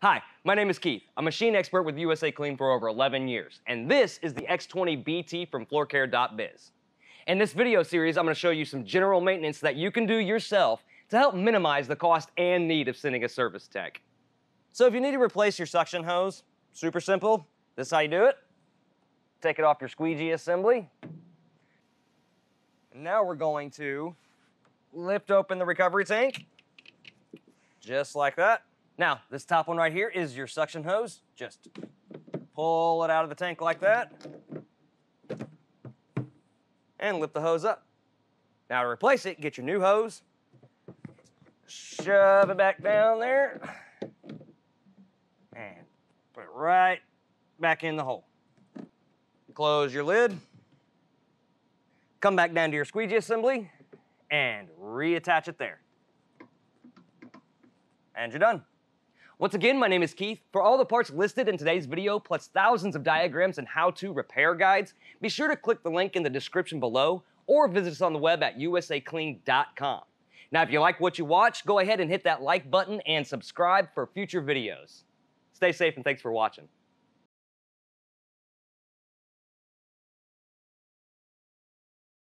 Hi, my name is Keith. I'm a machine expert with USACLEAN for over 11 years, and this is the x20BT from floorcare.biz. In this video series, I'm going to show you some general maintenance that you can do yourself to help minimize the cost and need of sending a service tech. So if you need to replace your suction hose, super simple. This is how you do it. Take it off your squeegee assembly. And now we're going to lift open the recovery tank, just like that. Now, this top one right here is your suction hose. Just pull it out of the tank like that and lift the hose up. Now to replace it, get your new hose, shove it back down there, and put it right back in the hole. Close your lid, come back down to your squeegee assembly, and reattach it there. And you're done. Once again, my name is Keith. For all the parts listed in today's video, plus thousands of diagrams and how-to repair guides, be sure to click the link in the description below or visit us on the web at USACLEAN.com. Now, if you like what you watch, go ahead and hit that like button and subscribe for future videos. Stay safe and thanks for watching.